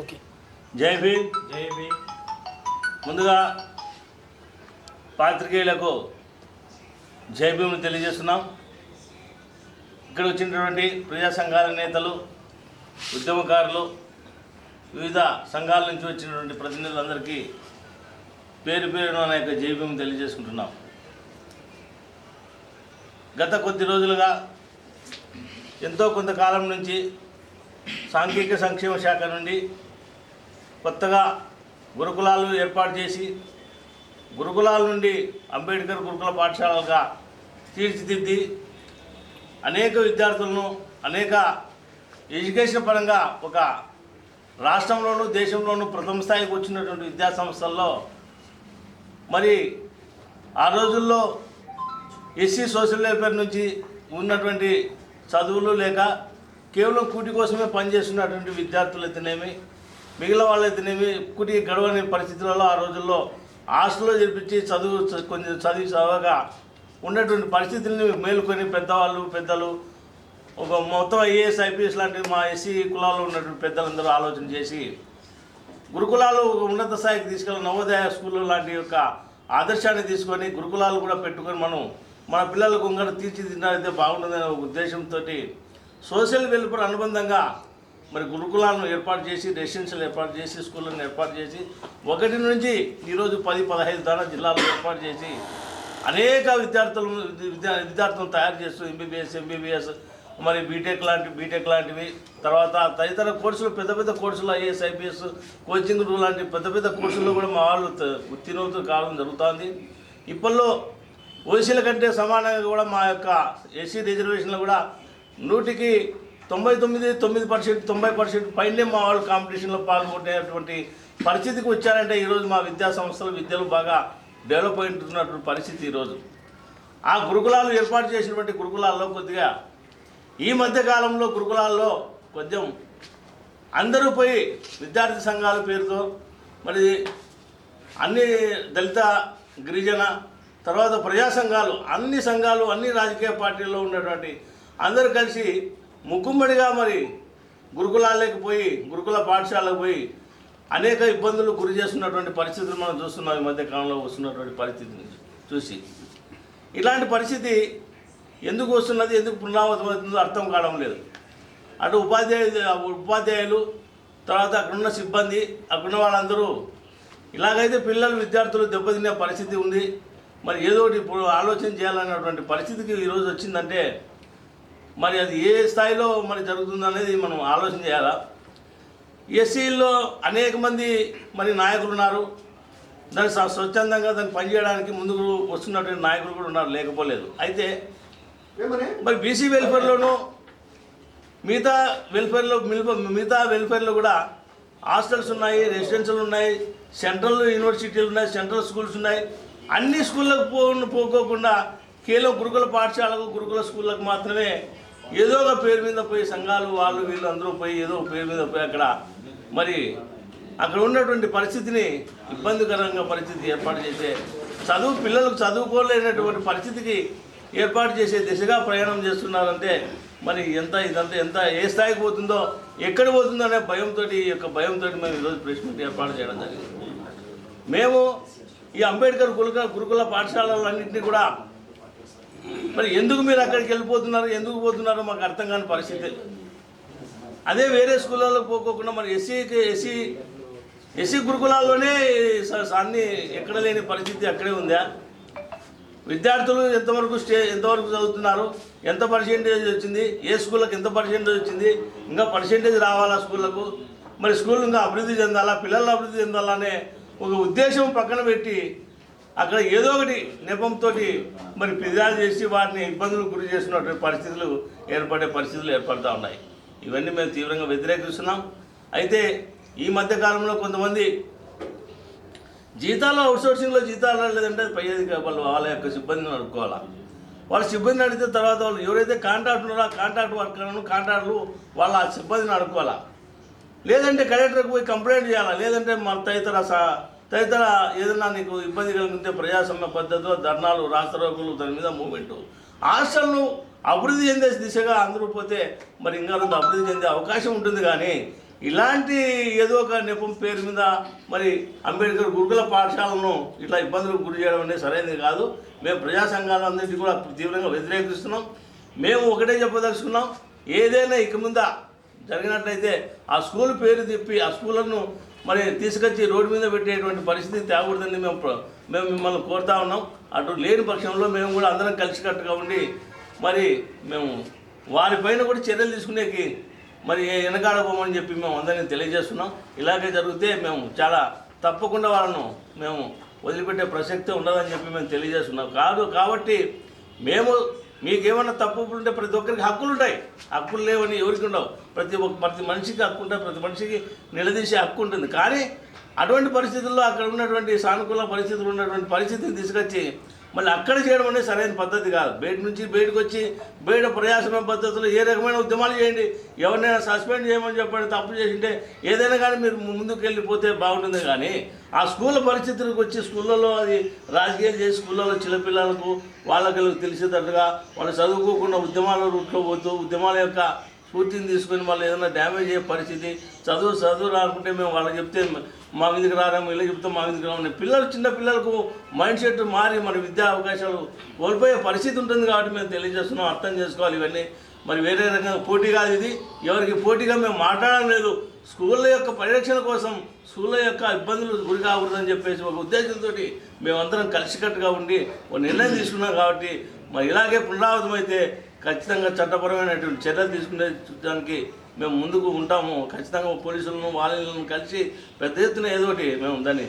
Okay. జై భీమ్. జై భీమ్. ముందుగా పాత్రికేయులకు జై భీమ్ని తెలియజేస్తున్నాం. ఇక్కడ వచ్చినటువంటి ప్రజా సంఘాల నేతలు, ఉద్యమకారులు, వివిధ సంఘాల నుంచి వచ్చినటువంటి ప్రతినిధులందరికీ పేరు పేరున నా యొక్క జై భీమ్ని తెలియజేసుకుంటున్నాం. గత కొద్ది రోజులుగా ఎంతో కొంతకాలం నుంచి సాంఘిక సంక్షేమ శాఖ నుండి కొత్తగా గురుకులాలు ఏర్పాటు చేసి గురుకులాల నుండి అంబేద్కర్ గురుకుల పాఠశాలలుగా తీర్చిదిద్ది అనేక విద్యార్థులను అనేక ఎడ్యుకేషన్ పరంగా ఒక రాష్ట్రంలోనూ దేశంలోనూ ప్రథమ స్థాయికి వచ్చినటువంటి విద్యాసంస్థల్లో మరి ఆ రోజుల్లో ఎస్సీ సోషల్ వెల్ఫేర్ నుంచి ఉన్నటువంటి చదువులు లేక కేవలం కూటి కోసమే పనిచేస్తున్నటువంటి విద్యార్థులు అయితేనేమి, మిగిలిన వాళ్ళు అయితేనేమి, కూటి గడవని పరిస్థితులలో ఆ రోజుల్లో హాస్టల్లో చేర్పించి కొంచెం చదవగా ఉన్నటువంటి పరిస్థితుల్ని మేలుకొని పెద్దలు ఒక మొత్తం ఐఏఎస్ ఐపీఎస్ లాంటి మా ఎస్సీ కులాల్లో ఉన్నటువంటి పెద్దలందరూ ఆలోచన చేసి గురుకులాలు ఉన్నత స్థాయికి తీసుకెళ్ళి నవోదయ స్కూళ్ళు లాంటి యొక్క ఆదర్శాన్ని తీసుకొని గురుకులాలు కూడా పెట్టుకొని మన పిల్లలకు ఇంకా తీర్చిదిద్దినైతే బాగుంటుందనే ఉద్దేశంతో సోషల్ వెల్ఫేర్ అనుబంధంగా మరి గురుకులాలను ఏర్పాటు చేసి, రెసిడెన్షియల్ ఏర్పాటు చేసి, స్కూళ్ళను ఏర్పాటు చేసి 1 నుంచి ఈరోజు 10-15 దాకా జిల్లాలో ఏర్పాటు చేసి అనేక విద్యార్థులను తయారు చేస్తూ ఎంబీబీఎస్ మరి బీటెక్ లాంటివి తర్వాత తదితర కోర్సులు పెద్ద కోర్సులు ఐఏఎస్ ఐపీఎస్ కోచింగ్ లాంటి పెద్ద కోర్సుల్లో కూడా మా వాళ్ళు ఉత్తీర్ణత కావడం జరుగుతుంది. ఇప్పట్లో ఓసీల కంటే సమానంగా కూడా మా యొక్క ఎస్సీ రిజర్వేషన్లు కూడా 100కి 90% పైనే మా వాళ్ళు కాంపిటీషన్లో పాల్గొనేటువంటి పరిస్థితికి వచ్చారంటే ఈరోజు మా విద్యా సంస్థలు విద్యలు బాగా డెవలప్ అవుతున్నటువంటి పరిస్థితి. ఈరోజు ఆ గురుకులాలు ఏర్పాటు చేసినటువంటి గురుకులాల్లో కొద్దిగా ఈ మధ్యకాలంలో గురుకులాల్లో కొంచెం అందరూ పోయి విద్యార్థి సంఘాల పేరుతో మరి అన్ని దళిత గిరిజన తర్వాత ప్రజా సంఘాలు అన్ని రాజకీయ పార్టీల్లో ఉన్నటువంటి అందరూ కలిసి ముక్కుమ్మడిగా మరి గురుకులాలకు పోయి గురుకుల పాఠశాలకు పోయి అనేక ఇబ్బందులు గురి చేస్తున్నటువంటి పరిస్థితులు మనం చూస్తున్నాం. ఈ మధ్య కాలంలో వస్తున్నటువంటి పరిస్థితిని చూసి ఇలాంటి పరిస్థితి ఎందుకు వస్తున్నది, ఎందుకు పునరావృతమవుతుందో అర్థం కావడం లేదు. అటు ఉపాధ్యాయులు తర్వాత అక్కడున్న సిబ్బంది అక్కడున్న వాళ్ళందరూ ఇలాగైతే విద్యార్థులు దెబ్బతినే పరిస్థితి ఉంది. మరి ఏదో ఒకటి ఇప్పుడు ఆలోచన చేయాలనేటువంటి పరిస్థితికి ఈరోజు వచ్చిందంటే మరి అది ఏ స్థాయిలో మరి జరుగుతుందనేది మనం ఆలోచన చేయాలా. ఎస్సీల్లో అనేక మంది మరి నాయకులు ఉన్నారు. దాన్ని స్వచ్ఛందంగా దాన్ని పనిచేయడానికి ముందుకు వస్తున్నటువంటి నాయకులు కూడా ఉన్నారు, లేకపోలేదు. అయితే మరి బీసీ వెల్ఫేర్లోనూ మిగతా వెల్ఫేర్లో కూడా హాస్టల్స్ ఉన్నాయి, రెసిడెన్షియల్ ఉన్నాయి, సెంట్రల్ యూనివర్సిటీలు ఉన్నాయి, సెంట్రల్ స్కూల్స్ ఉన్నాయి. అన్ని స్కూళ్ళకు పోకోకుండా కేవలం గురుకుల పాఠశాలకు గురుకుల స్కూళ్ళకు మాత్రమే ఏదో ఒక పేరు మీద పోయి సంఘాలు వాళ్ళు వీళ్ళు అందరూ పోయి ఏదో ఒక పేరు మీద పోయి అక్కడ ఉన్నటువంటి పరిస్థితిని ఇబ్బందికరంగా పరిస్థితి ఏర్పాటు చేసే పిల్లలకు చదువుకోలేనటువంటి పరిస్థితికి ఏర్పాటు చేసే దిశగా ప్రయాణం చేస్తున్నారంటే మరి ఎంత ఏ స్థాయికి పోతుందో ఎక్కడ పోతుందో అనే భయంతో మేము ఈరోజు ప్రెస్ మీట్ ఏర్పాటు చేయడం జరిగింది. మేము ఈ అంబేద్కర్ గురుకుల పాఠశాలలన్నింటినీ కూడా మరి ఎందుకు మీరు అక్కడికి ఎందుకు పోతున్నారో మాకు అర్థం కాని పరిస్థితి. అదే వేరే స్కూళ్ళలో పోకోకుండా మరి ఎస్సీ గురుకులాల్లోనే అన్ని ఎక్కడ లేని పరిస్థితి అక్కడే ఉందా? విద్యార్థులు ఎంతవరకు చదువుతున్నారు, ఎంత పర్సెంటేజ్ వచ్చింది, ఏ స్కూళ్ళకి ఎంత పర్సెంటేజ్ వచ్చింది, ఇంకా పర్సెంటేజ్ రావాలా స్కూళ్ళకు, మరి స్కూల్ ఇంకా అభివృద్ధి చెందాలా, పిల్లలు అభివృద్ధి చెందాలనే ఒక ఉద్దేశం పక్కన పెట్టి అక్కడ ఏదో ఒకటి నెపంతో మరి ఫిర్యాదు చేసి వాటిని ఇబ్బందులు గురి చేస్తున్నటువంటి పరిస్థితులు ఏర్పడుతూ ఉన్నాయి. ఇవన్నీ మేము తీవ్రంగా వ్యతిరేకిస్తున్నాం. అయితే ఈ మధ్యకాలంలో కొంతమంది అవుట్సోర్సింగ్లో జీతాలు లేదంటే పై అధికారులు వాళ్ళ యొక్క సిబ్బందిని అడుక్కోవాలా. వాళ్ళ సిబ్బందిని అడిగితే తర్వాత వాళ్ళు ఎవరైతే కాంట్రాక్ట్ ఉన్నారో కాంట్రాక్ట్ వర్కర్లను కాంట్రాక్టులు వాళ్ళ సిబ్బందిని అడుక్కోవాలా. లేదంటే కలెక్టర్కి పోయి కంప్లైంట్ చేయాలా. లేదంటే మన తదితర ఏదైనా నీకు ఇబ్బంది కలిగితే ప్రజాస్వామ్య పద్ధతిలో ధర్నాలు, రాస్తారోకులు, దాని మీద మూవ్మెంటు. హాస్టల్ను అభివృద్ధి చెందే దిశగా అందరూ పోతే మరి ఇంకా అభివృద్ధి చెందే అవకాశం ఉంటుంది. కానీ ఇలాంటి ఏదో ఒక నెపం పేరు మీద మరి అంబేద్కర్ గురుకుల పాఠశాలను ఇట్లా ఇబ్బందులకు గురి చేయడం అనేది సరైనది కాదు. మేము ప్రజా సంఘాలందరికీ కూడా తీవ్రంగా వ్యతిరేకిస్తున్నాం. మేము ఒకటే చెప్పదలుచుకున్నాం, ఏదైనా ఇక ముందు జరిగినట్లయితే ఆ స్కూల్ పేరు తిప్పి ఆ స్కూళ్ళను మరి తీసుకొచ్చి రోడ్డు మీద పెట్టేటువంటి పరిస్థితి తేకూడదని మేము మిమ్మల్ని కోరుతా ఉన్నాం. అటు లేని పక్షంలో మేము కూడా అందరం కలిసికట్టుగా ఉండి మరి మేము వారిపైన కూడా చర్యలు తీసుకునేకి మరి వెనకాడబోమని చెప్పి మేము అందరినీ తెలియజేస్తున్నాం. ఇలాగే జరిగితే మేము చాలా తప్పకుండా వాళ్ళను మేము వదిలిపెట్టే ప్రసక్తే ఉండదని చెప్పి మేము తెలియజేస్తున్నాం. కాబట్టి మేము మీకేమన్నా తప్పులు ఉంటే ప్రతి ఒక్కరికి హక్కులు ఉంటాయి. హక్కులు లేవని ఎవరికి ఉండవు. ప్రతి మనిషికి హక్కు ఉంటుంది, ప్రతి మనిషికి నిలదీసే హక్కు ఉంటుంది. కానీ అటువంటి పరిస్థితుల్లో అక్కడ ఉన్నటువంటి సానుకూల పరిస్థితులు ఉన్నటువంటి పరిస్థితిని తీసుకొచ్చి మళ్ళీ అక్కడ చేయడం అనేది సరైన పద్ధతి కాదు. బయటకు వచ్చి బయట ప్రయాసమైన పద్ధతుల్లో ఏ రకమైన ఉద్యమాలు చేయండి, ఎవరినైనా సస్పెండ్ చేయమని చెప్పండి, తప్పు చేసింటే ఏదైనా కానీ మీరు ముందుకు వెళ్ళిపోతే బాగుంటుంది. కానీ ఆ స్కూళ్ళ పరిస్థితులకు వచ్చి స్కూళ్ళలో అది రాజకీయాలు చేసి స్కూళ్ళలో చిన్నపిల్లలకు వాళ్ళకి తెలిసేటట్టుగా వాళ్ళు చదువుకోకుండా ఉద్యమాల రూట్లో పోతూ ఉద్యమాల యొక్క స్ఫూర్తిని తీసుకొని వాళ్ళు ఏదైనా డ్యామేజ్ అయ్యే పరిస్థితి, చదువు రాకుంటే మేము వాళ్ళకి చెప్తే మా మీదకి రారాము, ఇలా చెప్తే మా మీదకి రామని చిన్న పిల్లలకు మైండ్ సెట్ మారి మన విద్యా అవకాశాలు కోల్పోయే పరిస్థితి ఉంటుంది. కాబట్టి మేము తెలియజేస్తున్నాం, అర్థం చేసుకోవాలి. ఇవన్నీ మరి వేరే రకంగా పోటీ కాదు, ఇది ఎవరికి పోటీగా మేము మాట్లాడడం లేదు. స్కూళ్ళ యొక్క పరిరక్షణ కోసం స్కూళ్ళ యొక్క ఇబ్బందులు గురి కాకూడదని చెప్పేసి ఒక ఉద్దేశంతో మేమందరం కలిసికట్టుగా ఉండి ఒక నిర్ణయం తీసుకున్నాం. కాబట్టి మరి ఇలాగే పునరావృతమైతే ఖచ్చితంగా చట్టపరమైనటువంటి చర్యలు తీసుకునేదానికి మేము ముందుకు ఉంటాము. ఖచ్చితంగా పోలీసులను వాళ్ళను కలిసి పెద్ద ఎత్తున ఏదో ఒకటి మేము దాన్ని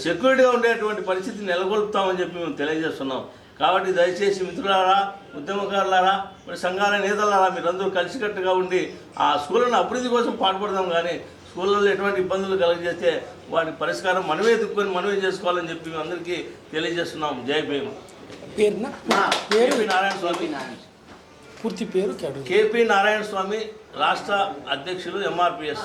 సెక్యూరిటీగా ఉండేటువంటి పరిస్థితిని నెలకొల్పుతామని చెప్పి మేము తెలియజేస్తున్నాం. కాబట్టి దయచేసి మిత్రులారా, ఉద్యమకారులారా, మరి సంఘాల నేతలారా, మీరందరూ కలిసికట్టుగా ఉండి ఆ స్కూళ్ళను అభివృద్ధి కోసం పాటుపడదాం. కానీ స్కూళ్ళలో ఎటువంటి ఇబ్బందులు కలుగజేస్తే వాటి పరిష్కారం మనమే ఎత్తుక్కొని మనమే చేసుకోవాలని చెప్పి మేము అందరికీ తెలియజేస్తున్నాం. జై భీమ్. కేపీ నారాయణ స్వామి, పూర్తి పేరు కేపీ నారాయణ స్వామి, రాష్ట్ర అధ్యక్షులు MRPS.